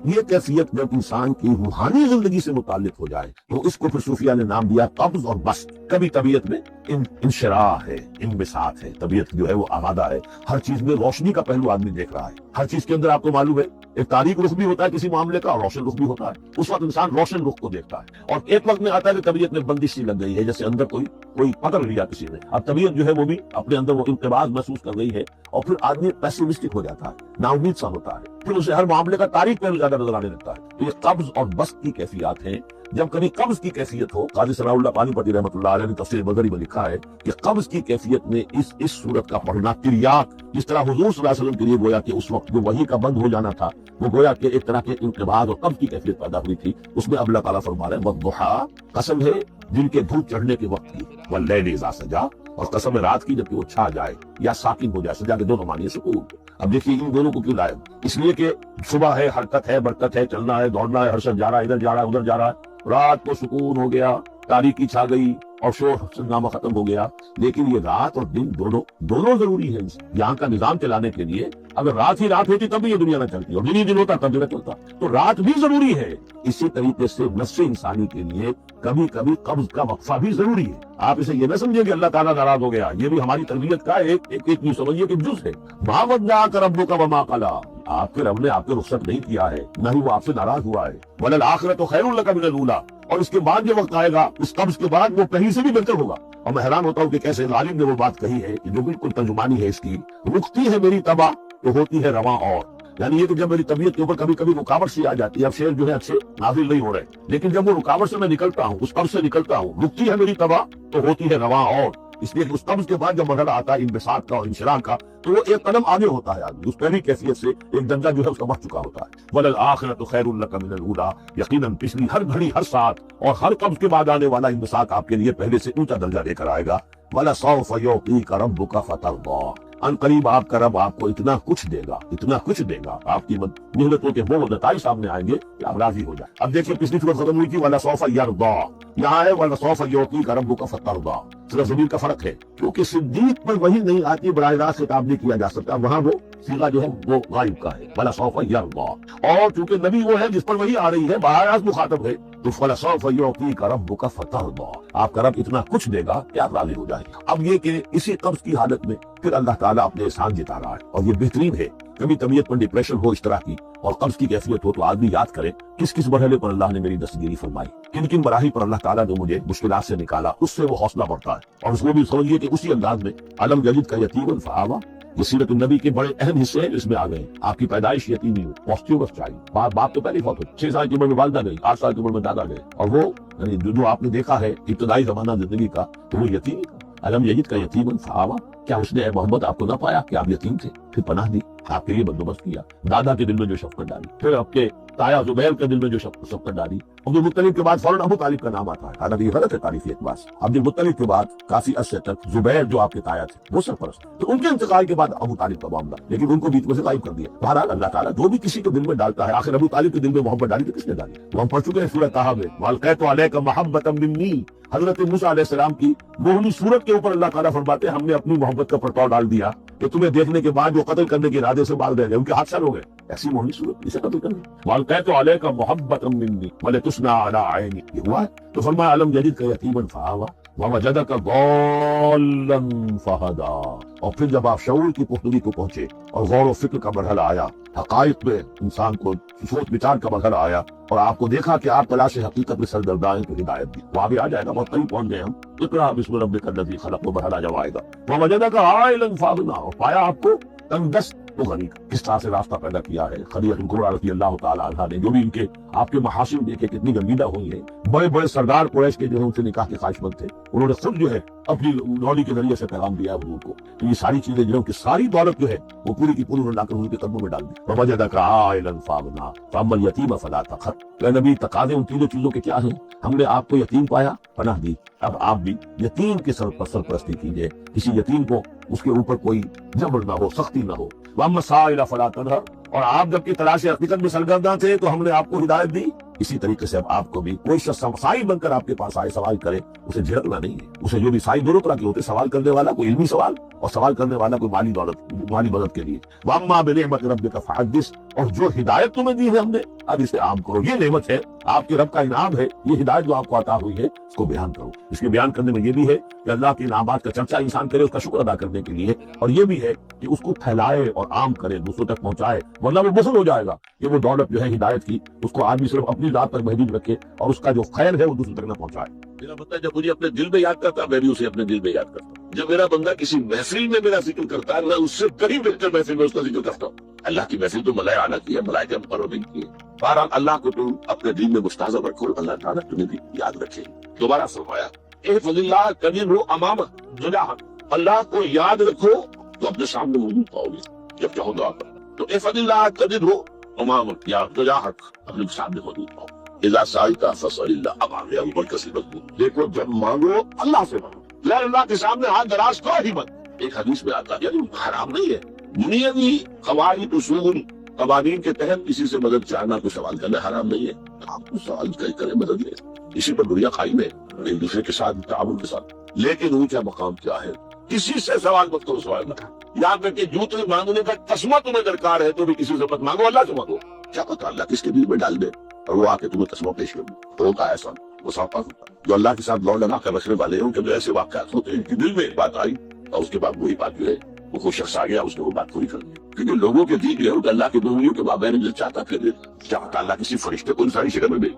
یہ کیفیت جب انسان کی روحانی زندگی سے متعلق ہو جائے تو اس کو پھر صوفیہ نے نام دیا قبض اور بسط۔ کبھی طبیعت میں انشراح ہے، انبساط ہے، طبیعت جو ہے وہ آمادہ ہے، ہر چیز میں روشنی کا پہلو آدمی دیکھ رہا ہے، ہر چیز کے اندر آپ کو معلوم ہے ایک تاریک رخ بھی ہوتا ہے کسی معاملے کا اور روشن رخ بھی ہوتا ہے، اس وقت انسان روشن رخ کو دیکھتا ہے۔ اور ایک وقت میں آتا ہے کہ طبیعت میں بندش سی لگ گئی ہے، جیسے اندر کوئی پکڑ لیا کسی نے، اب طبیعت جو ہے وہ بھی اپنے اندر وہ انقباض محسوس کر رہی ہے، اور پھر آدمی پیسیمسٹک ہو جاتا ہے، نا امید سا ہوتا ہے، پھر اسے ہر معاملے کا تاریخ پہلو زیادہ نظر آنے لگتا ہے۔ تو یہ قبض اور بسط کی کیفیات ہیں۔ جب کبھی قبض کی کیفیت ہو، قاضی ثناء اللہ پانی پتی رحمۃ اللہ علیہ نے تفسیر بدری میں لکھا ہے کہ قبض کی کیفیت میں اس صورت کا پڑھنا تریاق، جس طرح حضور صلی اللہ علیہ وسلم کے لیے گویا کہ اس وقت جو وحی کا بند ہو جانا تھا وہ گویا کہ ایک طرح کے انقباض اور قبض کی کیفیت پیدا ہوئی تھی، اس میں اب اللہ تعالیٰ فرما رہے ہیں وَالضُّحَىٰ، قسم ہے جن کے دھوپ چڑھنے کے وقت کی، وَاللَّيْلِ إِذَا سَجَىٰ، اور قسم ہے رات کی جبکہ وہ چھا جائے یا ساکن ہو جائے، سجا کے دونوں معنی سکون۔ اب دیکھیے ان دونوں کو کیوں لائے؟ اس لیے کہ صبح ہے، حرکت ہے، برکت ہے، چلنا ہے، دوڑنا ہے، ہر شخص جا رہا ہے، ادھر جا رہا ہے، ادھر جا رہا ہے، رات کو سکون ہو گیا، تاریکی چھا گئی اور شور ہنگامہ ختم ہو گیا۔ لیکن یہ رات اور دن دونوں ضروری ہے یہاں کا نظام چلانے کے لیے۔ اگر رات ہی رات ہوتی تب بھی یہ دنیا نہ چلتی، اور دن ہی دن ہوتا تب دنیا چلتا، تو رات بھی ضروری ہے۔ اسی طریقے سے نفس انسانی کے لیے کبھی کبھی قبض کا وقفہ بھی ضروری ہے۔ آپ اسے یہ نہ سمجھے کہ اللہ تعالیٰ ناراض ہو گیا، یہ بھی ہماری تربیت کا ایک یوں سمجھیے کہ جز ہے۔ مَا وَدَّعَكَ رَبُّكَ وَمَا قَلَىٰ، آپ کے رب نے آپ کو رخصت نہیں کیا ہے، نہ ہی وہ آپ سے ناراض ہوا ہے۔ وَلَلْآخِرَةُ خَيْرٌ لَكَ مِنَ الْأُولَىٰ، اور اس کے بعد جو وقت آئے گا اس قبض کے بعد وہ کہیں سے بھی بہتر ہوگا۔ اور میں حیران ہوتا ہوں کہ کیسے ظالم نے وہ بات کہی ہے جو بالکل ترجمانی ہے اس کی، رکتی ہے میری تباہ تو ہوتی ہے رواں اور، یعنی یہ کہ جب میری طبیعت کے اوپر کبھی کبھی رکاوٹ سی آ جاتی ہے، اب شعر جو ہے اچھے نازل نہیں ہو رہے، لیکن جب وہ رکاوٹ سے میں نکلتا ہوں، اس قبض سے نکلتا ہوں، رکتی ہے میری تباہ تو ہوتی ہے رواں اور، اس لیے کہ اس قبض کے بعد جب مرحلہ آتا ہے انبساط کا اور انشراح کا تو وہ ایک قدم آگے ہوتا ہے آدمی، اس پہلی کیفیت سے ایک درجہ جو ہے اس کا بڑھ چکا ہوتا ہے۔ وَلَلْآخِرَةُ خَيْرٌ لَكَ مِنَ الْأُولَىٰ، یقیناً پچھلی ہر گھڑی، ہر ساتھ اور ہر قبض کے بعد آنے والا انبساط آپ کے لیے پہلے سے اونچا درجہ لے کر آئے گا۔ وَلَسَوْفَ يُعْطِيكَ رَبُّكَ فَتَرْضَىٰ، ان قریب آپ کا رب آپ کو اتنا کچھ دے گا، اتنا کچھ دے گا، آپ کی محنتوں کے وہ نتائج سامنے آئیں گے کہ آپ راضی ہو جائیں۔ اب دیکھیے پچھلی صورت ختم ہوئی تھی وَلَسَوْفَ يَرْضَىٰ، یہاں ہے وَلَسَوْفَ يُعْطِيكَ رَبُّكَ فَتَرْضَىٰ، صرف ضمیر کا فرق ہے، کیونکہ صدیق پر وہی نہیں آتی، براہ راست خطاب نہیں کیا جا سکتا، وہاں وہ صیغہ جو ہے وہ غائب کا ہے، وَلَسَوْفَ يَرْضَىٰ، اور چونکہ نبی وہ ہے جس پر وہی آ رہی ہے، براہ راست مخاطب ہے، تو وَلَسَوْفَ يُعْطِيكَ رَبُّكَ فَتَرْضَىٰ، آپ کا رب اتنا کچھ دے گا کہ آپ راضی ہو جائیں۔ اب یہ کہ اسی قبض کی حالت میں پھر اللہ تعالیٰ اپنے احسان جتا رہا ہے، اور یہ بہترین ہے۔ کبھی طبیعت پر ڈپریشن ہو اس طرح کی اور قبض کی کیفیت ہو تو آدمی یاد کرے کس کس مرحلے پر اللہ نے میری دستگیری فرمائی، کن کن مراحل پر اللہ تعالیٰ نے مجھے مشکلات سے نکالا، اس سے وہ حوصلہ بڑھتا ہے۔ اور اس کو بھی سمجھیے کہ اسی انداز میں علم یجدک یتیما فآویٰ، یہ سیرت النبی کے بڑے اہم حصے ہیں اس میں آ گئے۔ آپ کی پیدائش یتیمی ہو، پوسٹیوس چائلڈ، باپ تو پہلے فوت ہو، 6 سال کی عمر میں والدہ گئی، 8 سال کی عمر میں دادا گئے، اور وہ یعنی جو آپ نے دیکھا ہے ابتدائی زمانہ زندگی کا تو وہ یتیم تھا۔ علم یجدک یتیما فآویٰ، کیا اس نے اے محمد آپ کو نہ پایا کہ آپ یتیم تھے، پھر پناہ دی، آپ کے لیے بندوبست کیا، دادا کے دل میں جو شفقت ڈالی، پھر آپ کے تایا زبیر کے دل میں جو شفقت ڈالی۔ عبد المطلب کے بعد فوراً ابو طالب کا نام آتا ہے، حالانکہ یہ غلط ہے تاریخی اعتبار سے۔ عبد المطلب کے بعد کافی عرصے تک زبیر جو آپ کے تایا تھے وہ سرپرست، تو ان کے انتقال کے بعد ابو طالب کا معاملہ، لیکن ان کو بیچ میں سے غائب کر دیا۔ بہرحال اللہ تعالیٰ جو بھی کسی کو دل میں ڈالتا ہے، آخر ابو طالب کے دل میں محبت ڈالی تو کس نے ڈالی؟ وہ ہم پڑھ چکے ہیں سورۃ طٰہٰ میں، وَأَلْقَيْتُ عَلَيْكَ مَحَبَّةً مِّنِّي، حضرت موسیٰ علیہ السلام کی موہنی صورت کے اوپر اللہ تعالیٰ فرماتے ہیں ہم نے اپنی محبت کا پرتاؤ ڈال دیا کہ تمہیں دیکھنے کے بعد جو قتل کرنے کے ارادے سے باز رہ گئے، ان کے ہاتھ سر ہو گئے، ایسی موہنی صورت اسے قتل کرنے۔ وَأَلْقَيْتُ عَلَيْكَ مَحَبَّةً مِّنِّي وَلِتُصْنَعَ عَلَىٰ عَيْنِي، یہ ہوا ہے۔ تو فرمایا أَلَمْ يَجِدْكَ يَتِيمًا فَآوَىٰ وَوَجَدَكَ ضَالًّا فَهَدَىٰ، اور پھر جب آپ شعور کی پختگی کو پہنچے اور غور و فکر کا مرحلہ آیا، حقائق میں انسان کو سوچ بچار کا مرحلہ آیا، اور آپ کو دیکھا کہ آپ تلاش حقیقت میں سرگرداں تو ہدایت دی، وہاں بھی آ جائے گا، بہت قریب پہنچ گئے ہم۔ اقرا بسم ربک الذی خلق، وہ مرحلہ جب آئے گا، ووجدک عائلا فاغنا، اور پایا آپ کو تنگ دست تو غنی کا۔ کس طرح سے راستہ پیدا کیا ہے خدیجہ کبریٰ رضی اللہ تعالیٰ عنہا نے، جو بھی ان کے آپ کے محاسن دیکھے کتنی گنجیدہ ہوئی ہیں، بڑے بڑے سردار قریش کے جو ہے ان سے نکاح کے خواہش مند تھے، انہوں نے خود جو ہے اپنی لولی کے ذریعے سے پیغام دیا ہے حضور کو، تو یہ ساری چیزیں جو ہے کہ ساری دولت جو ہے وہ پوری کی پوری انہوں نے لا کر حضور کے قدموں میں ڈال دی۔ ووجدک عائلا فاغنا فاما الیتیم فلا تقہر، اے نبی تقاضے ان تینوں چیزوں کے کیا ہیں؟ ہم نے آپ کو یتیم پایا، پناہ دی، اب آپ بھی یتیم کے سر پر سرپرستی کیجیے، کسی یتیم کو اس کے اوپر کوئی جبر نہ ہو، سختی نہ ہو۔ وَأَمَّا السَّائِلَ فَلَا تَنْهَرْ، اور آپ جبکہ تلاش حقیقت میں سرگرداں تھے تو ہم نے آپ کو ہدایت دی، اسی طریقے سے اب آپ کو بھی کوئی شخص سائل بن کر آپ کے پاس آئے سوال کرے، اسے جھڑکنا نہیں ہے۔ اسے جو بھی سائل دونوں طرح کے ہوتے، سوال کرنے والا کوئی علمی سوال اور سوال کرنے والا کوئی مالی دولت، مالی مدد کے لیے۔ وَأَمَّا بِنِعْمَةِ رَبِّكَ فَحَدِّثْ، اور جو ہدایت تمہیں دی ہے ہم نے، اب اسے عام کرو، یہ نعمت ہے، آپ کے رب کا انعام ہے، یہ ہدایت جو آپ کو عطا ہوئی ہے اس کو بیان کرو۔ اس کے بیان کرنے میں یہ بھی ہے کہ اللہ کے انعامات کا چرچا انسان کرے، اس کا شکر ادا کرنے کے لیے، اور یہ بھی ہے کہ اس کو پھیلائے اور عام کرے، دوسروں تک پہنچائے، ورنہ وہ بخل ہو جائے گا کہ وہ دولت جو ہے ہدایت کی اس کو آدمی صرف اپنی ذات پر محدود رکھے اور اس کا جو خیر ہے وہ دوسروں تک نہ پہنچائے۔ میرا بندہ جب مجھے اپنے دل میں یاد کرتا میں بھی اسے اپنے دل میں یاد کرتا ہوں۔ جب میرا بندہ کسی محفل میں میرا ذکر کرتا ہے، میں اس سے کہیں بہتر محفل میں اس کا ذکر کرتا ہوں۔ اللہ کی محفل تو ملائکہ اعلیٰ کی ہے، ملائکہ مقربین کی ہے۔ بہرحال اللہ کو تم اپنے دل میں مستحضر رکھو، اللہ تعالیٰ تمہیں بھی یاد رکھے۔ دوبارہ فرمایا احفظ اللہ تجدہ امامہ تجاہک، اللہ کو یاد رکھو تو اپنے سامنے موجود پاؤ گے جب چاہو دعا کرو۔ تو احفظ اللہ تجدہ امامک یا تجاہک، اپنے سامنے موجود پاؤ۔ اذا سألت فاسأل اللہ، اب آگے ابو بکر سے مضبوط، دیکھو جب مانگو اللہ سے مانگو، غیر اللہ کے سامنے ہاتھ دراز کرو ہی مت۔ ایک حدیث میں آتا ہے، یعنی حرام نہیں ہے، دنیاوی قواعد اصول قوانین کے تحت کسی سے مدد چاہنا، کوئی سوال کرنا حرام نہیں ہے، آپ کو سوال کریں، مدد لیں، اسی پر دنیا قائم ہے، ایک دوسرے کے ساتھ تعاون کے ساتھ۔ لیکن اونچا مقام کیا ہے؟ کسی سے سوال مت کرو، سوال نہ یاد رکھے، جوتے مانگنے کا تسمہ تمہیں درکار ہے تو بھی کسی سے مت مانگو، اللہ سے مانگو۔ کیا پتا اللہ کس کے دل میں ڈال دے اور وہ آ کے تمہیں تسمہ پیش کر دے۔ ہوتا ہے ایسا، وہ صافہ ہوتا ہے جو اللہ کے ساتھ لو لگا کر رکھنے والے ہیں، کہ ایسے واقعات ہوتے ہیں کہ دل میں ایک بات آئی اور اس کے بعد وہی بات جو ہے وہ کوئی شخص آ گیا، اس نے وہ بات پوری کر دی۔ کیونکہ لوگوں کے دل جو ہے اللہ کے دونوں کے بابین جو چاہتا پھر چاہتا اللہ کسی فرشتے کو انسانی شکل میں بھیج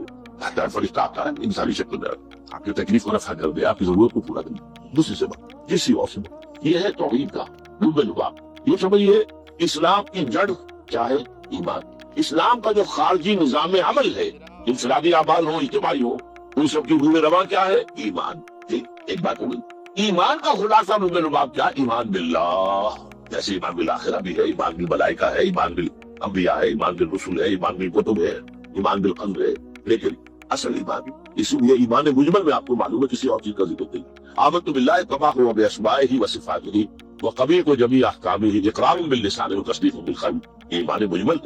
دے، فرشتہ آتا ہے انسانی شکل میں، آپ کی تکلیف کو رفع کر دے، آپ کی ضرورت کو پورا کر دے، دوسری سے بات کسی اور سے بات۔ یہ ہے توحید کا لباب۔ یہ سمجھیے اسلام کی جڑ کیا ہے؟ ایمان۔ اسلام کا جو خارجی نظام عمل ہے، انفرادی اعمال ہو، اجتماعی ہو، ان سب کی روح رواں کیا ہے؟ ایمان۔ ٹھیک، ایک بات ہوگی، ایمان کا خلاصہ روح رباب کیا؟ ایمان باللہ، جیسے ایمان بالآخرہ بھی ہے، ایمان بالملائکہ ہے، ایمان بالانبیاء ہے، ایمان بالرسول ہے، ایمان بالکتب ہے، ایمان بالقدر ہے، لیکن اصل ایمان، اسی لیے ایمان مجمل میں آپ کو معلوم ہے کسی اور چیز کا ذکر نہیں۔ آمنت باللہ کما هو باسمائہ وصفاتہ وقبیح جمیع احکامہ اقرار باللسان وتصدیق بالقلب۔ ایمان مجمل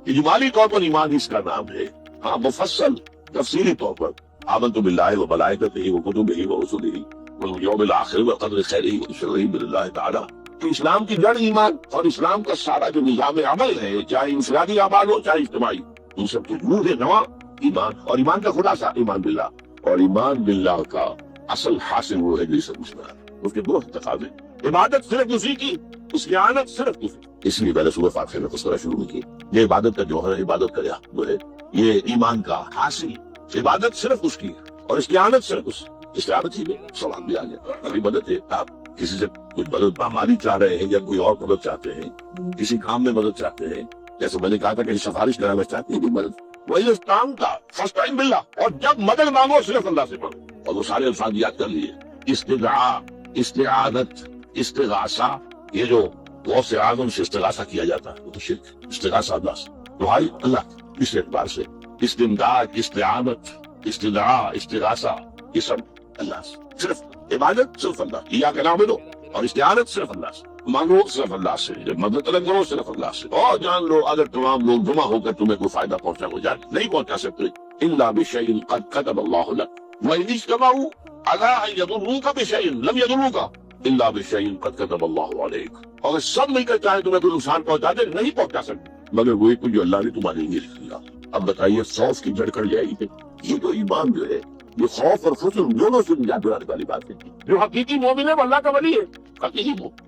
اجمالی طور پر ایمان اس کا نام ہے، ہاں مفصل تفصیلی طور پر آمنت باللہ وملائکتہ وکتبہ ورسلہ والیوم الآخر وقدر خیرہ وشرہ باللہ تعالی۔ تو اسلام کی جڑ ایمان، اور اسلام کا سارا جو نظام عمل ہے، چاہے انفرادی اعمال ہو چاہے اجتماعی، ان سب کی روح نواں ایمان، اور ایمان کا خلاصہ ایمان باللہ۔ اور ایمان باللہ کا اصل حاصل وہ ہے جیسے اس کے دو تقاضے، عبادت صرف اسی کی، استعانت صرف اسی۔ اس لیے پہلے سورہ فاتحہ میں تذکرہ شروع کی، یہ عبادت کا جوہر ہے، عبادت کا جو ہے یہ ایمان کا حاصل، عبادت صرف اس کی اور استعانت صرف اس۔ استعانت ہی میں سوال بھی آ گیا، ابھی مدد ہے، آپ کسی سے کچھ مدد مالی چاہ رہے ہیں یا کوئی اور مدد چاہتے ہیں، کسی کام میں مدد چاہتے ہیں، جیسے میں نے کہا تھا کہ سفارش کرانا چاہتے ہیں مدد، وہی کام کا فاستعین باللہ، اور جب مدد مانگو صرف اللہ سے مانگو، اور وہ سارے الفاظ یاد کر لیے، استدعاء، استعانت، استغاثہ، یہ جو غوث اعظم سے استغاثہ کیا جاتا ہے وہ تو شرک، استغاثہ اللہ سے، دعائی اللہ اس اعتبار سے، استمداد، استعانت، استدعاء، استغاثہ، یہ سب اللہ سے، صرف عبادت صرف اللہ، ایاک نعبد، اور استعانت صرف اللہ سے، مانگو صرف اللہ سے، جب مدد طلب کرو صرف اللہ سے، اور جان لو اگر تمام لوگ جمع ہو کر تمہیں کوئی فائدہ پہنچا ہو جائے نہیں پہنچا سکتے، الا بشیء قد کتب اللہ لک وان اجتمعوا علی ان یضروک بشیء لم یضروک الا بشیء قد کتب اللہ علیک، اور سب مل کر چاہے تمہیں کوئی نقصان پہنچا دے نہیں پہنچا سکتے مگر وہی کچھ جو اللہ نے تمہارے لیے لکھ دیا۔ اب بتائیے خوف کی جڑ کر جائے گی، یہ تو ایمان جو ہے یہ خوف اور حزن دونوں سے نجات دلانے والی بات ہے۔ جو حقیقی مومن ہے وہ اللہ کا ولی ہے، حقیقی مومن